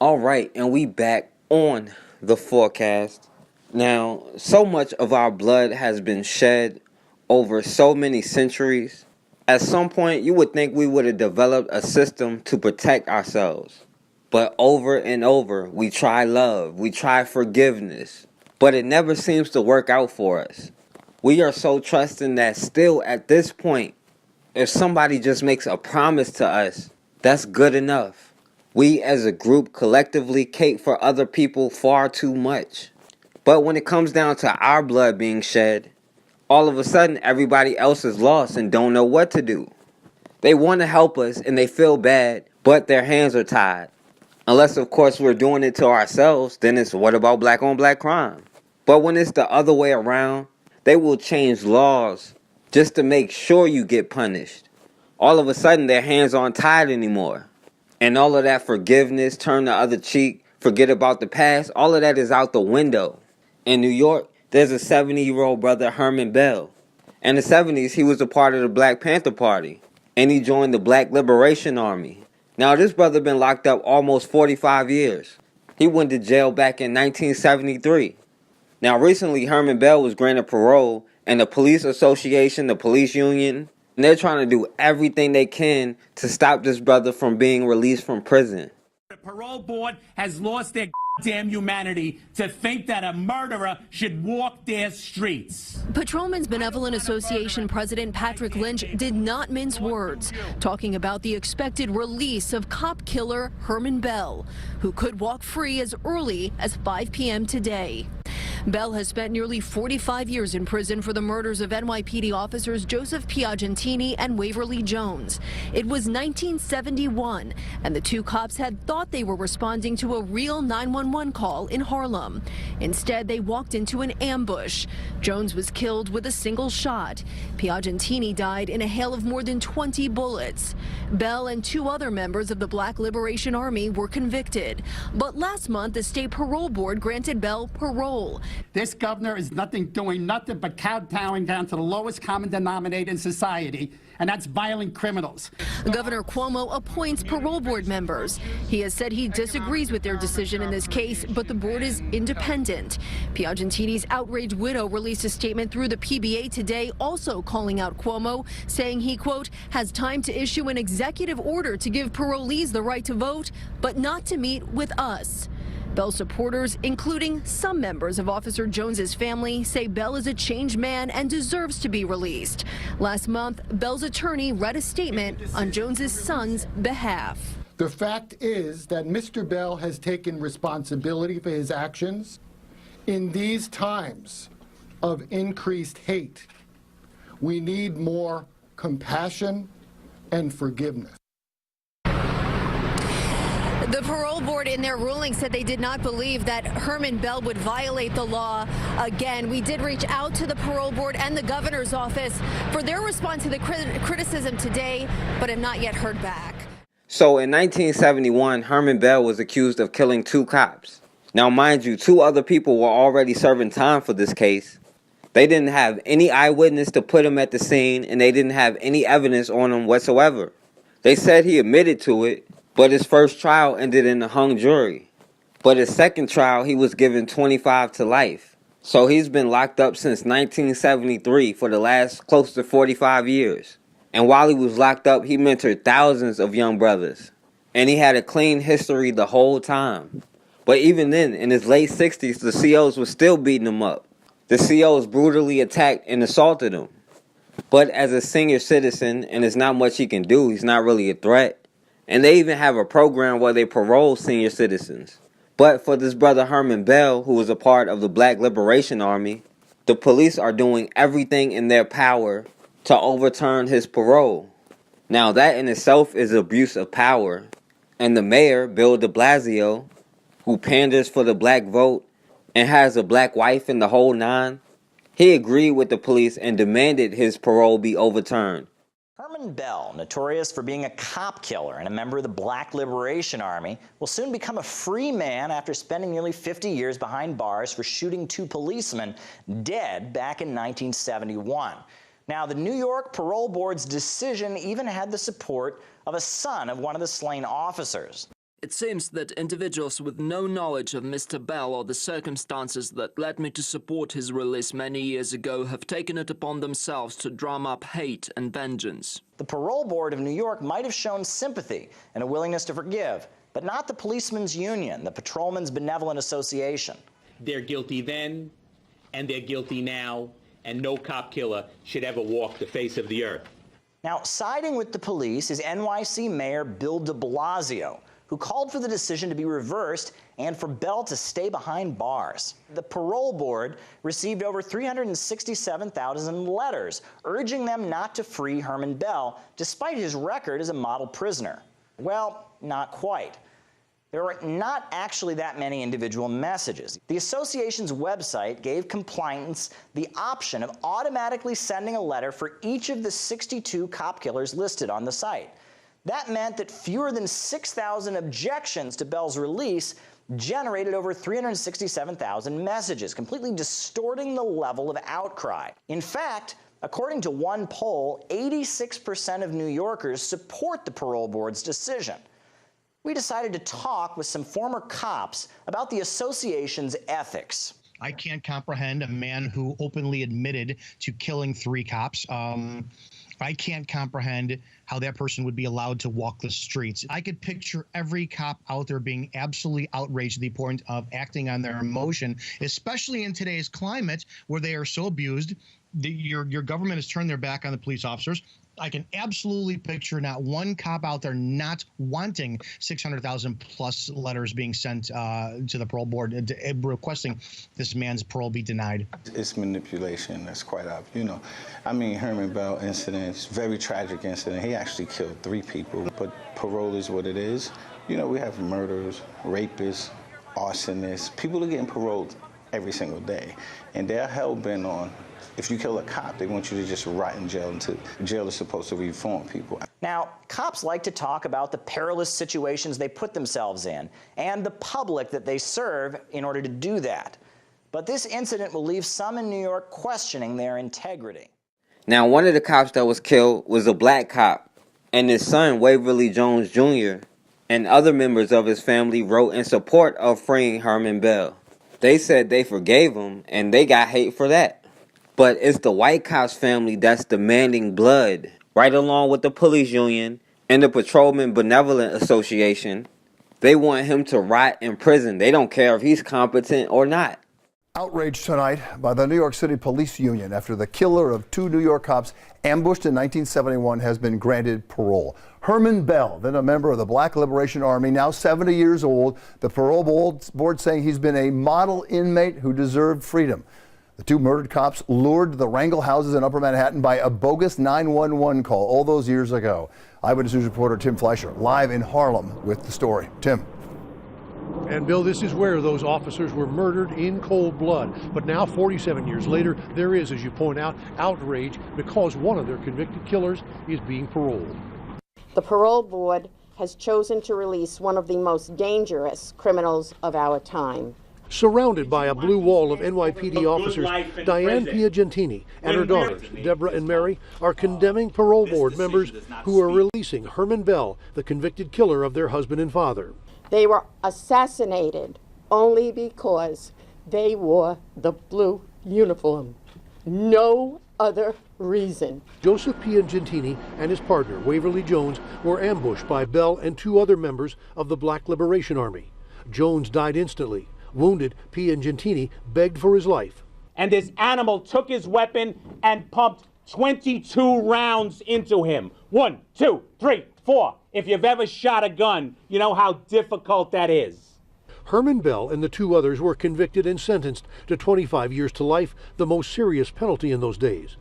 All right, and we back on the forecast. Now, so much of our blood has been shed over so many centuries. At some point, you would think we would have developed a system to protect ourselves. But over and over, we try love, we try forgiveness, but it never seems to work out for us. We are so trusting that still at this point, if somebody just makes a promise to us, that's good enough. We as a group collectively cape for other people far too much. But when it comes down to our blood being shed, all of a sudden everybody else is lost and don't know what to do. They want to help us and they feel bad, but their hands are tied. Unless, of course, we're doing it to ourselves, then it's what about black on black crime? But when it's the other way around, they will change laws just to make sure you get punished. All of a sudden, their hands aren't tied anymore. And all of that forgiveness, turn the other cheek, forget about the past, all of that is out the window. In New York, there's a 70-year-old brother, Herman Bell. In the 70s, he was a part of the Black Panther Party, and he joined the Black Liberation Army. Now, this brother been locked up almost 45 years. He went to jail back in 1973. Now, recently, Herman Bell was granted parole, and the police association, the police union, and they're trying to do everything they can to stop this brother from being released from prison. The parole board has lost their damn humanity to think that a murderer should walk their streets. Patrolmen's Benevolent Association President Patrick Lynch did not mince words, talking about the expected release of cop killer Herman Bell, who could walk free as early as 5 p.m. today. Bell has spent nearly 45 years in prison for the murders of NYPD officers Joseph Piagentini and Waverly Jones. It was 1971, and the two cops had thought they were responding to a real 911 call in Harlem. Instead, they walked into an ambush. Jones was killed with a single shot. Piagentini died in a hail of more than 20 bullets. Bell and two other members of the Black Liberation Army were convicted. But last month, the state parole board granted Bell parole. This governor is doing nothing but kowtowing down to the lowest common denominator in society, and that's violent criminals. Governor Cuomo appoints parole board members. He has said he disagrees with their decision in this case, but the board is independent. Piagentini's outraged widow released a statement through the PBA today, also calling out Cuomo, saying he, quote, has time to issue an executive order to give parolees the right to vote, but not to meet with us. Bell supporters, including some members of Officer Jones's family, say Bell is a changed man and deserves to be released. Last month, Bell's attorney read a statement on Jones's son's behalf. The fact is that Mr. Bell has taken responsibility for his actions. In these times of increased hate, we need more compassion and forgiveness. The parole board in their ruling said they did not believe that Herman Bell would violate the law again. We did reach out to the parole board and the governor's office for their response to the criticism today, but have not yet heard back. So in 1971, Herman Bell was accused of killing two cops. Now, mind you, two other people were already serving time for this case. They didn't have any eyewitness to put him at the scene, and they didn't have any evidence on him whatsoever. They said he admitted to it, but his first trial ended in a hung jury. But his second trial, he was given 25 to life. So he's been locked up since 1973 for the last close to 45 years. And while he was locked up, he mentored thousands of young brothers. And he had a clean history the whole time. But even then, in his late 60s, the COs were still beating him up. The COs brutally attacked and assaulted him. But as a senior citizen, and there's not much he can do, he's not really a threat. And they even have a program where they parole senior citizens. But for this brother Herman Bell, who was a part of the Black Liberation Army, the police are doing everything in their power to overturn his parole. Now that in itself is abuse of power. And the mayor, Bill de Blasio, who panders for the black vote and has a black wife in the whole nine, he agreed with the police and demanded his parole be overturned. Herman Bell, notorious for being a cop killer and a member of the Black Liberation Army, will soon become a free man after spending nearly 50 years behind bars for shooting two policemen dead back in 1971. Now, the New York Parole Board's decision even had the support of a son of one of the slain officers. It seems that individuals with no knowledge of Mr. Bell or the circumstances that led me to support his release many years ago have taken it upon themselves to drum up hate and vengeance. The Parole Board of New York might have shown sympathy and a willingness to forgive, but not the Policemen's Union, the Patrolmen's Benevolent Association. They're guilty then, and they're guilty now, and no cop killer should ever walk the face of the earth. Now, siding with the police is NYC Mayor Bill de Blasio, who called for the decision to be reversed and for Bell to stay behind bars. The parole board received over 367,000 letters urging them not to free Herman Bell, despite his record as a model prisoner. Well, not quite. There were not actually that many individual messages. The association's website gave complainants the option of automatically sending a letter for each of the 62 cop killers listed on the site. That meant that fewer than 6,000 objections to Bell's release generated over 367,000 messages, completely distorting the level of outcry. In fact, according to one poll, 86% of New Yorkers support the parole board's decision. We decided to talk with some former cops about the association's ethics. I can't comprehend a man who openly admitted to killing 3 cops. I can't comprehend how that person would be allowed to walk the streets. I could picture every cop out there being absolutely outraged to the point of acting on their emotion, especially in today's climate where they are so abused. Your government has turned their back on the police officers. I can absolutely picture not one cop out there not wanting 600,000 plus letters being sent to the parole board requesting this man's parole be denied. It's manipulation. That's quite obvious. You know, I mean, Herman Bell incident, very tragic incident. He actually killed 3 people, but parole is what it is. You know, we have murderers, rapists, arsonists. People are getting paroled every single day, and they're hell-bent on, if you kill a cop, they want you to just rot in jail until jail is supposed to reform people. Now, cops like to talk about the perilous situations they put themselves in and the public that they serve in order to do that. But this incident will leave some in New York questioning their integrity. Now, one of the cops that was killed was a black cop, and his son, Waverly Jones Jr., and other members of his family wrote in support of freeing Herman Bell. They said they forgave him, and they got hate for that. But it's the white cops family that's demanding blood, right along with the police union and the Patrolman Benevolent Association. They want him to rot in prison. They don't care if he's competent or not. Outraged tonight by the New York City Police Union after the killer of 2 New York cops ambushed in 1971 has been granted parole. Herman Bell, then a member of the Black Liberation Army, now 70 years old. The parole board saying he's been a model inmate who deserved freedom. The 2 murdered cops lured to the Wrangell houses in Upper Manhattan by a bogus 911 call all those years ago. Eyewitness News reporter Tim Fleischer live in Harlem with the story. Tim. And Bill, this is where those officers were murdered in cold blood. But now, 47 years later, there is, as you point out, outrage because one of their convicted killers is being paroled. The parole board has chosen to release one of the most dangerous criminals of our time. Surrounded by a blue wall of NYPD officers, Diane Piagentini and her daughters, Deborah and Mary, are condemning parole board members who are releasing Herman Bell, the convicted killer of their husband and father. They were assassinated only because they wore the blue uniform. No other reason. Joseph Piagentini and his partner, Waverly Jones, were ambushed by Bell and 2 other members of the Black Liberation Army. Jones died instantly. Wounded, Piagentini begged for his life. And this animal took his weapon and pumped 22 rounds into him. 1, 2, 3, 4. If you've ever shot a gun, you know how difficult that is. Herman Bell and the 2 others were convicted and sentenced to 25 years to life, the most serious penalty in those days.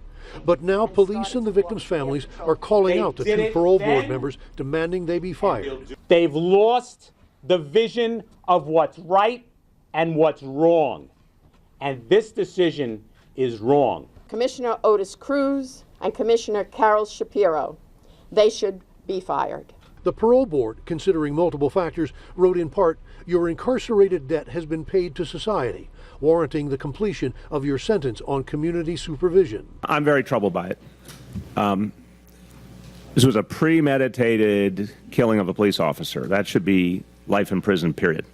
But now police and the victims' families are calling out the 2 parole board members, demanding they be fired. They've lost the vision of what's right and what's wrong. And this decision is wrong. Commissioner Otis Cruz and Commissioner Carol Shapiro, they should be fired. The parole board, considering multiple factors, wrote in part, "Your incarcerated debt has been paid to society, warranting the completion of your sentence on community supervision." I'm very troubled by it. This was a premeditated killing of a police officer. That should be life in prison, period.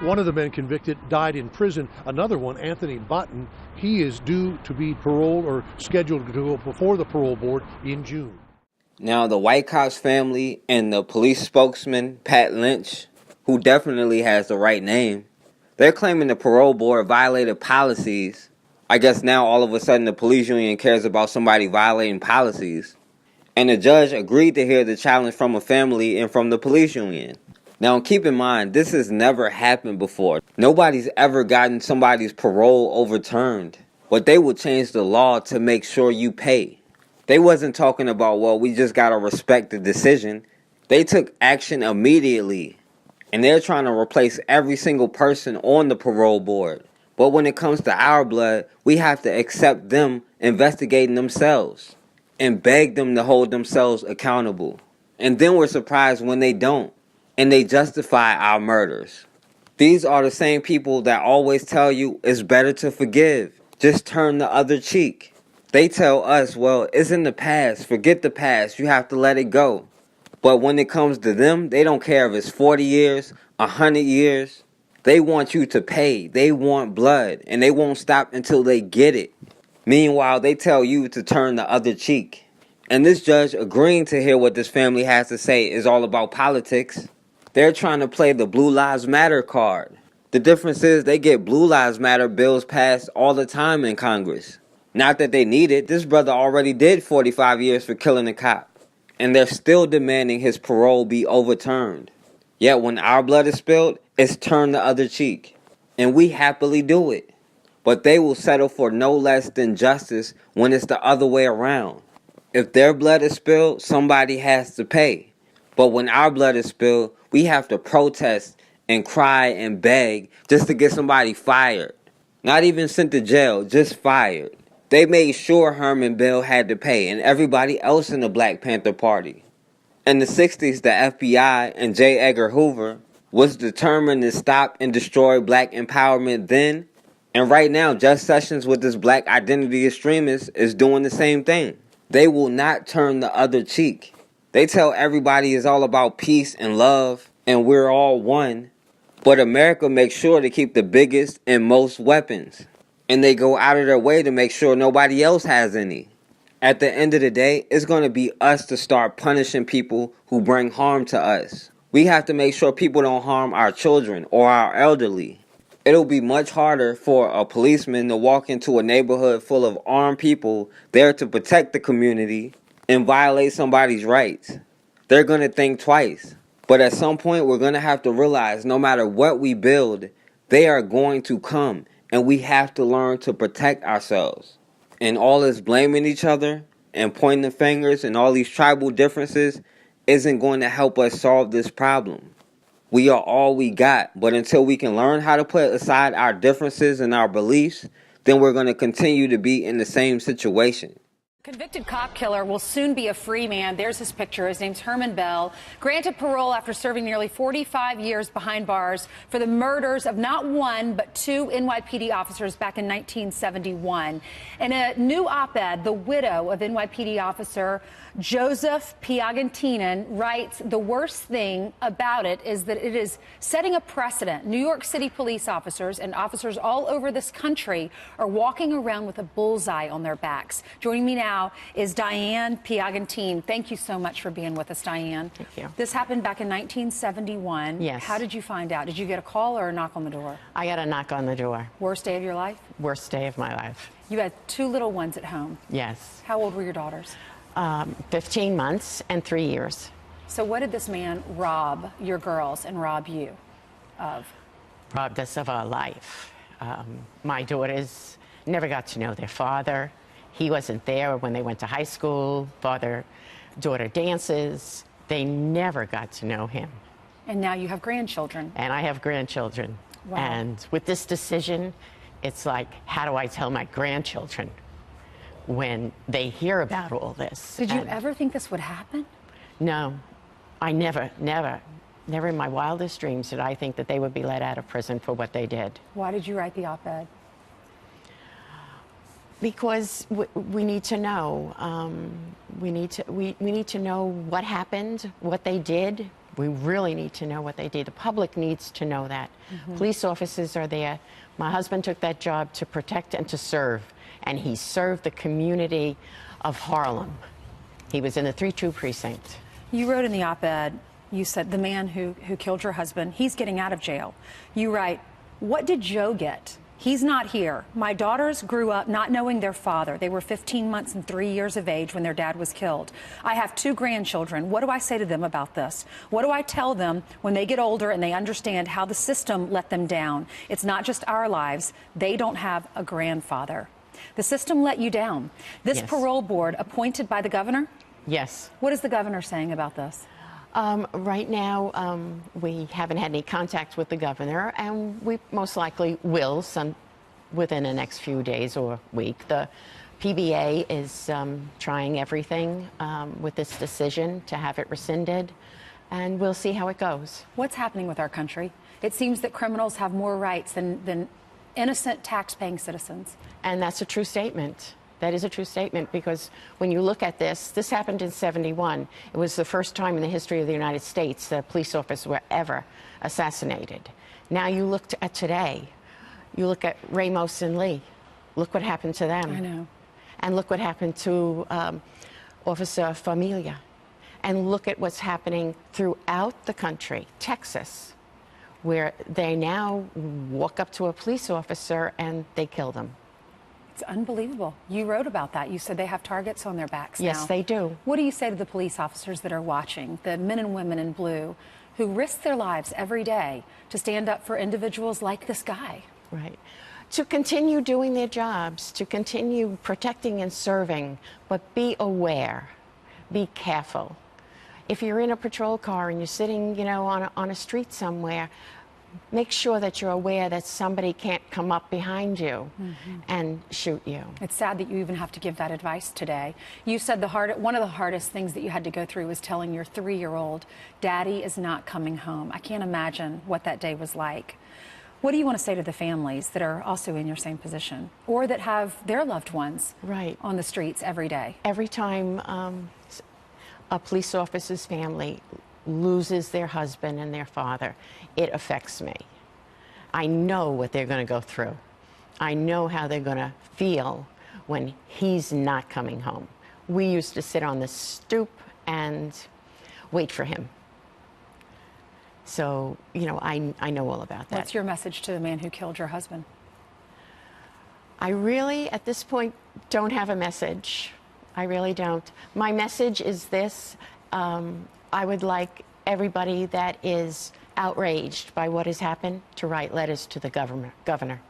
One of the men convicted died in prison. Another one, Anthony Botten, he is due to be paroled or scheduled to go before the parole board in June. Now, the White Cops family and the police spokesman, Pat Lynch, who definitely has the right name, they're claiming the parole board violated policies. I guess now all of a sudden the police union cares about somebody violating policies. And the judge agreed to hear the challenge from a family and from the police union. Now, keep in mind, this has never happened before. Nobody's ever gotten somebody's parole overturned. But they will change the law to make sure you pay. They wasn't talking about, well, we just got to respect the decision. They took action immediately. And they're trying to replace every single person on the parole board. But when it comes to our blood, we have to accept them investigating themselves and beg them to hold themselves accountable. And then we're surprised when they don't. And they justify our murders. These are the same people that always tell you it's better to forgive. Just turn the other cheek. They tell us, well, it's in the past. Forget the past. You have to let it go. But when it comes to them, they don't care if it's 40 years, 100 years. They want you to pay. They want blood. And they won't stop until they get it. Meanwhile, they tell you to turn the other cheek. And this judge agreeing to hear what this family has to say is all about politics. They're trying to play the Blue Lives Matter card. The difference is they get Blue Lives Matter bills passed all the time in Congress. Not that they need it. This brother already did 45 years for killing a cop. And they're still demanding his parole be overturned. Yet when our blood is spilled, it's turn the other cheek. And we happily do it. But they will settle for no less than justice when it's the other way around. If their blood is spilled, somebody has to pay. But when our blood is spilled, we have to protest and cry and beg just to get somebody fired. Not even sent to jail, just fired. They made sure Herman Bell had to pay and everybody else in the Black Panther Party. In the 60s, the FBI and J. Edgar Hoover was determined to stop and destroy black empowerment then. And right now, Jeff Sessions with this black identity extremist is doing the same thing. They will not turn the other cheek. They tell everybody it's all about peace and love and we're all one. But America makes sure to keep the biggest and most weapons. And they go out of their way to make sure nobody else has any. At the end of the day, it's going to be us to start punishing people who bring harm to us. We have to make sure people don't harm our children or our elderly. It'll be much harder for a policeman to walk into a neighborhood full of armed people there to protect the community and violate somebody's rights. They're going to think twice. But at some point, we're going to have to realize no matter what we build, they are going to come. And we have to learn to protect ourselves. And all this blaming each other and pointing the fingers and all these tribal differences isn't going to help us solve this problem. We are all we got. But until we can learn how to put aside our differences and our beliefs, then we're going to continue to be in the same situation. Convicted cop killer will soon be a free man. There's his picture. His name's Herman Bell. Granted parole after serving nearly 45 years behind bars for the murders of not one, but two NYPD officers back in 1971. In a new op-ed, the widow of NYPD officer Joseph Piagentini writes, the worst thing about it is that it is setting a precedent. New York City police officers and officers all over this country are walking around with a bullseye on their backs. Joining me now is Diane Piagentini. Thank you so much for being with us, Diane. Thank you. This happened back in 1971. Yes. How did you find out? Did you get a call or a knock on the door? I got a knock on the door. Worst day of your life? Worst day of my life. You had two little ones at home. Yes. How old were your daughters? 15 months and 3 years. So what did this man rob your girls and rob you of? Robbed us of our life. My daughters never got to know their father. He wasn't there when they went to high school. Father-daughter dances. They never got to know him. And now you have grandchildren. And I have grandchildren. Wow. And with this decision, it's like, how do I tell my grandchildren when they hear about all this? Did you ever think this would happen? No, I never in my wildest dreams did I think that they would be let out of prison for what they did. Why did you write the op-ed? Because we need to know. We need to know what happened, what they did, We really need to know what they did. The public needs to know that. Police officers are there. My husband took that job to protect and to serve, and he served the community of Harlem. He was in the 3-2 precinct. You wrote in the op-ed, you said the man who killed your husband, he's getting out of jail. You write, what did Joe get? He's not here. My daughters grew up not knowing their father. They were 15 months and 3 years of age when their dad was killed. I have 2 grandchildren. What do I say to them about this? What do I tell them when they get older and they understand how the system let them down? It's not just our lives. They don't have a grandfather. The system let you down. This parole board appointed by the governor? Yes. What is the governor saying about this? Right now, we haven't had any contact with the governor, and we most likely will within the next few days or week. The PBA is trying everything with this decision to have it rescinded, and we'll see how it goes. What's happening with our country? It seems that criminals have more rights than innocent tax-paying citizens. And that's a true statement. That is a true statement, because when you look at this happened in '71. It was the first time in the history of the United States that police officers were ever assassinated. Now you look at today, you look at Ramos and Lee. Look what happened to them. I know. And look what happened to Officer Familia. And look at what's happening throughout the country, Texas, where they now walk up to a police officer and they kill them. It's unbelievable. You wrote about that. You said they have targets on their backs now. Yes, they do. What do you say to the police officers that are watching, the men and women in blue, who risk their lives every day to stand up for individuals like this guy? Right. To continue doing their jobs, to continue protecting and serving, but be aware, be careful. If you're in a patrol car and you're sitting, on a street somewhere, make sure that you're aware that somebody can't come up behind you and shoot you. It's sad that you even have to give that advice today. You said one of the hardest things that you had to go through was telling your 3-year-old, Daddy is not coming home. I can't imagine what that day was like. What do you want to say to the families that are also in your same position, or that have their loved ones on the streets every day? Every time a police officer's family loses their husband and their father, it affects me. I know what they're going to go through. I know how they're going to feel when he's not coming home. We used to sit on the stoop and wait for him. So, I know all about that. What's your message to the man who killed your husband? I really, at this point, don't have a message. I really don't. My message is this. I would like everybody that is outraged by what has happened to write letters to the governor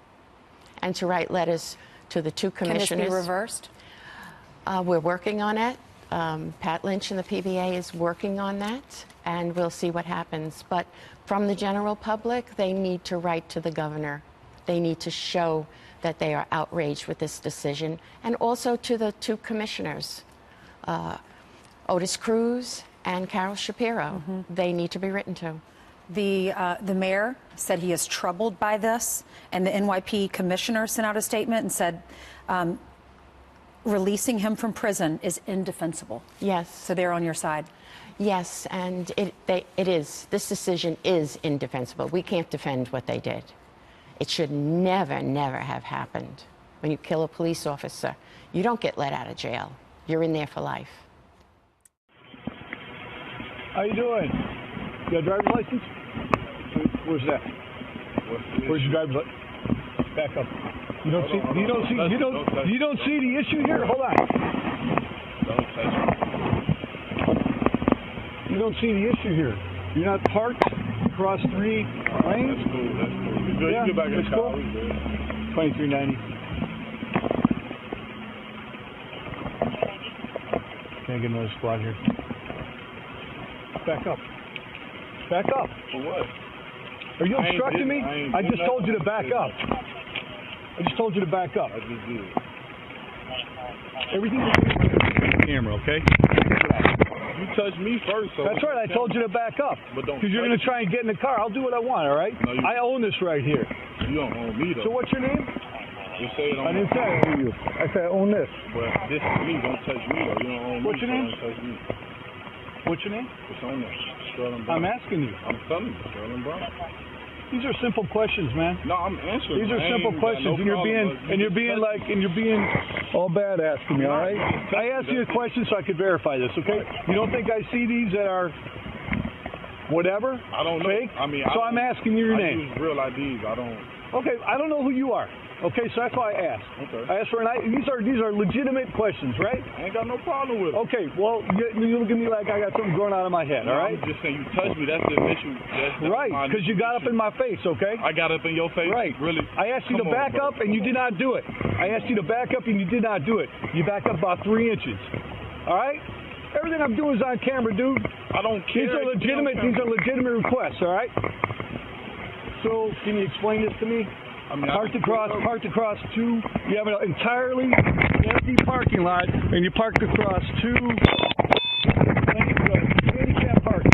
and to write letters to the 2 commissioners. Can this be reversed? We're working on it. Pat Lynch and the PBA is working on that, and we'll see what happens. But from the general public, they need to write to the governor. They need to show that they are outraged with this decision, and also to the 2 commissioners, Otis Cruz and Carol Shapiro. They need to be written to. The mayor said he is troubled by this, and the NYP commissioner sent out a statement and said releasing him from prison is indefensible. Yes. So they're on your side. Yes, and it is. This decision is indefensible. We can't defend what they did. It should never, never have happened. When you kill a police officer, you don't get let out of jail. You're in there for life. How you doing? You got a driver's license? Where's that? Where's your driver's license? Back up. You don't see the issue here? Hold on. You don't see the issue here. You're not parked across 3 lanes? That's cool. You're good. Yeah, You get back in the car. Cool. 2390. Can I get another squad here? Back up. Back up. For what? Are you obstructing me? I just told you to back up. I just told you to back up. I just did. Everything is on the camera, okay? You touched me first, so... That's right, I told you to back up. Because you're going to try and get in the car. I'll do what I want, all right? No, I own this right here. You don't own me, though. So what's your name? Just say it on I didn't say I own you. I said I own this. But this is me. Don't touch me, though. You don't own me. What's your name? Don't touch me. What's your name? It's on there. Sterling Brown. I'm asking you. I'm telling you, Sterling Brown. These are simple questions, man. No, I'm answering. These are simple questions, and you're being all bad asking me. All right. I asked you a question so I could verify this. Okay. You don't think I see these that are whatever? I don't know. Fake? I mean, so I'm asking you your I name. use real IDs. I don't. Okay. I don't know who you are. Okay, so that's why I asked. Okay. I asked for an ID. These are legitimate questions, right? I ain't got no problem with it. Okay, well, you look at me like I got something growing out of my head, all right? I'm just saying, you touched me. That's the issue. That's Right, because you got up in my face, okay? I got up in your face? Right. Really? I asked you to back up, and you did not do it. I asked you to back up, and you did not do it. You backed up about 3 inches, all right? Everything I'm doing is on camera, dude. I don't care. These are legitimate requests, all right? So, can you explain this to me? Parked across two. You have an entirely empty parking lot, and you parked across two handicap parking.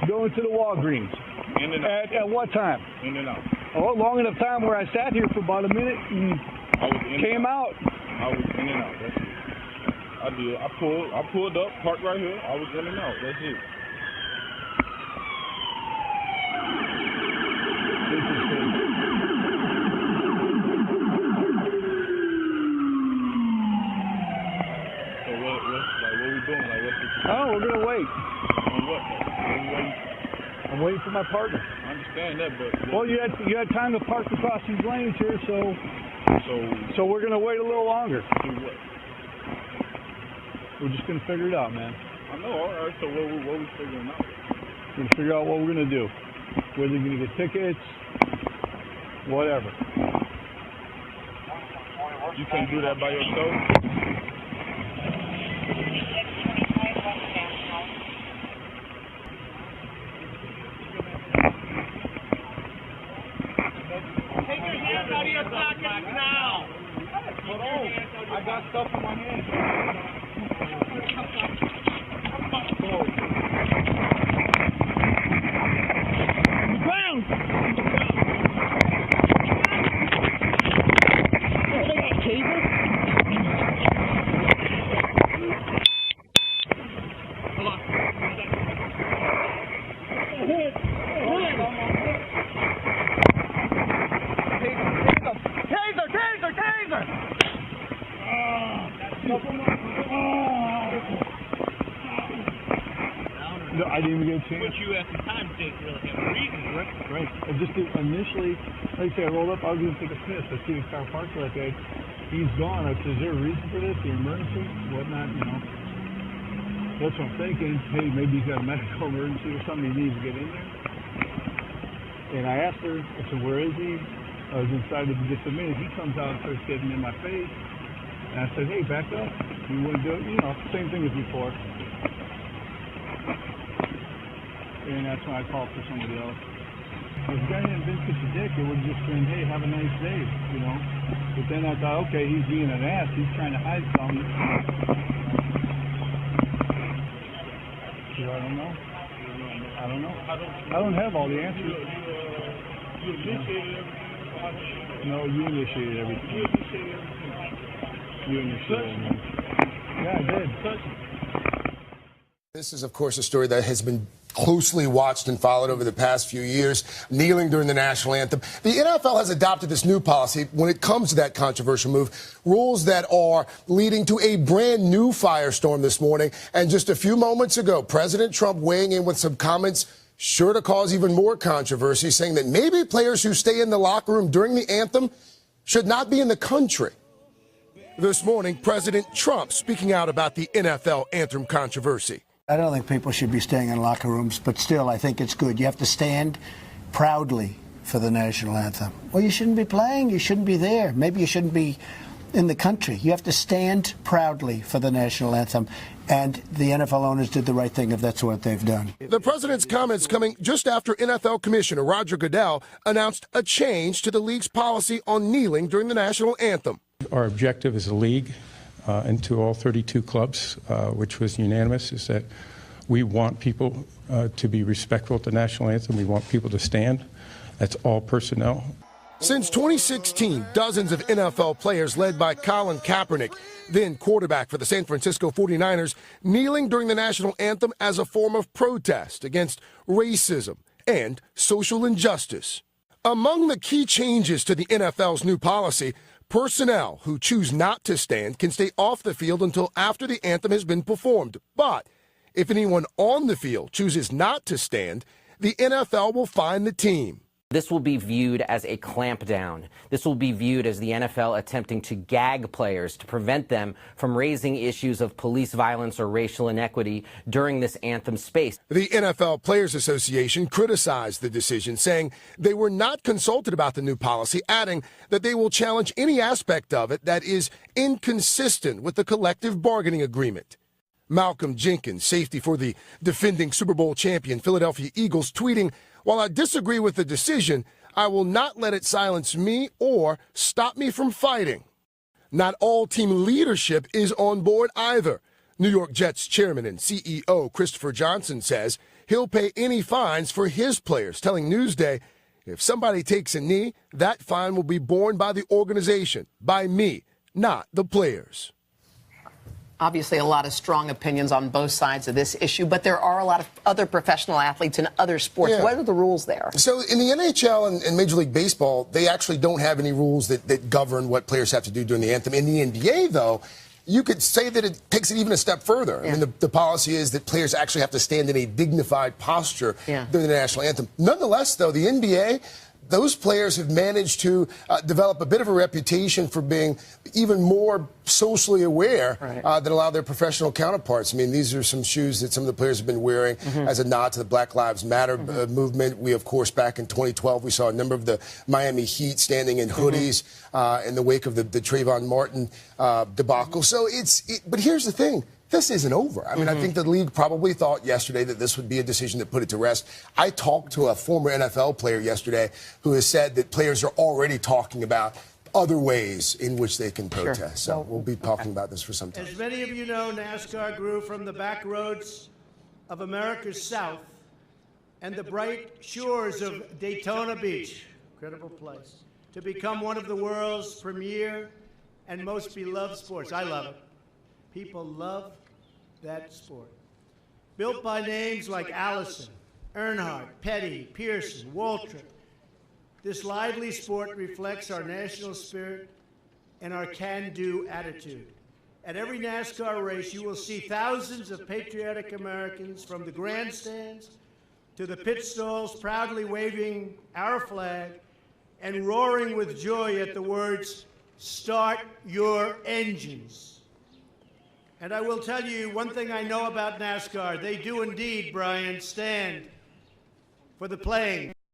Going to the Walgreens. In and out. At what time? In and out. Oh, long enough time where I sat here for about a minute and came out. I was in and out. That's it. I did. I pulled up, parked right here. I was in and out. That's it. Oh, we're gonna wait. On what? I'm waiting for my partner. I understand that, but well, you had time to park across these lanes here, so we're gonna wait a little longer. Do what? We're just gonna figure it out, man. I know. All right. So what we figuring out? We're gonna figure out what we're gonna do. Whether you're gonna get tickets, whatever. You can't do that by yourself. Out of your pockets now! Hold on. I got stuff in my hand. Ground! No, I didn't even get a chance. But you at the time didn't really have a reason. Right. I just did, initially, like I say, I rolled up. I was going to take a piss. I see the car parked like that. He's gone. I said, is there a reason for this? The emergency? Whatnot, you know. That's what I'm thinking. Hey, maybe he's got a medical emergency or something. He needs to get in there. And I asked her, I said, where is he? I was inside of just a minute. He comes out and starts getting in my face. And I said, hey, back up. You want to do it? You know, same thing as before. And that's when I called for somebody else. If the guy hadn't been such a dick, it would have just been, hey, have a nice day, you know. But then I thought, okay, he's being an ass. He's trying to hide something. So I don't know. I don't know. I don't have all the answers. You initiated everything. No, you initiated everything. You initiated everything. Yeah, I did. This is, of course, a story that has been closely watched and followed over the past few years, kneeling during the national anthem. The NFL has adopted this new policy when it comes to that controversial move, rules that are leading to a brand new firestorm this morning. And just a few moments ago, President Trump weighing in with some comments sure to cause even more controversy, saying that maybe players who stay in the locker room during the anthem should not be in the country. This morning, President Trump speaking out about the NFL anthem controversy. I don't think people should be staying in locker rooms, but still, I think it's good. You have to stand proudly for the national anthem. Well, you shouldn't be playing. You shouldn't be there. Maybe you shouldn't be in the country. You have to stand proudly for the national anthem. And the NFL owners did the right thing if that's what they've done. The president's comments coming just after NFL Commissioner Roger Goodell announced a change to the league's policy on kneeling during the national anthem. Our objective as a league and to all 32 clubs, which was unanimous, is that we want people to be respectful to the national anthem. We want people to stand. That's all personnel. Since 2016, dozens of NFL players led by Colin Kaepernick, then quarterback for the San Francisco 49ers, kneeling during the national anthem as a form of protest against racism and social injustice. Among the key changes to the NFL's new policy, personnel who choose not to stand can stay off the field until after the anthem has been performed. But if anyone on the field chooses not to stand, the NFL will fine the team. This will be viewed as a clampdown. This will be viewed as the NFL attempting to gag players to prevent them from raising issues of police violence or racial inequity during this anthem space. The NFL Players Association criticized the decision, saying they were not consulted about the new policy, adding that they will challenge any aspect of it that is inconsistent with the collective bargaining agreement. Malcolm Jenkins, safety for the defending Super Bowl champion Philadelphia Eagles, tweeting, "While I disagree with the decision, I will not let it silence me or stop me from fighting." Not all team leadership is on board either. New York Jets chairman and CEO Christopher Johnson says he'll pay any fines for his players, telling Newsday, "If somebody takes a knee, that fine will be borne by the organization, by me, not the players." Obviously, a lot of strong opinions on both sides of this issue, but there are a lot of other professional athletes in other sports. Yeah. What are the rules there? So in the NHL and Major League Baseball, they actually don't have any rules that govern what players have to do during the anthem. In the NBA, though, you could say that it takes it even a step further. Yeah. I mean, the policy is that players actually have to stand in a dignified posture during the national anthem. Nonetheless, though, the NBA, those players have managed to develop a bit of a reputation for being even more socially aware than a lot of their professional counterparts. I mean, these are some shoes that some of the players have been wearing as a nod to the Black Lives Matter movement. We, of course, back in 2012, we saw a number of the Miami Heat standing in hoodies in the wake of the Trayvon Martin debacle. So but here's the thing. This isn't over. I mean, I think the league probably thought yesterday that this would be a decision that put it to rest. I talked to a former NFL player yesterday who has said that players are already talking about other ways in which they can protest. So we'll be talking about this for some time. As many of you know, NASCAR grew from the back roads of America's South and the bright shores of Daytona Beach, incredible place, to become one of the world's premier and most beloved sports. I love it. People love that sport. Built by names like Allison, Earnhardt, Petty, Pearson, Waltrip, this lively sport reflects our national spirit and our can-do attitude. At every NASCAR race, you will see thousands of patriotic Americans from the grandstands to the pit stalls proudly waving our flag and roaring with joy at the words, "Start your engines." And I will tell you one thing I know about NASCAR. They do indeed, Brian, stand for the playing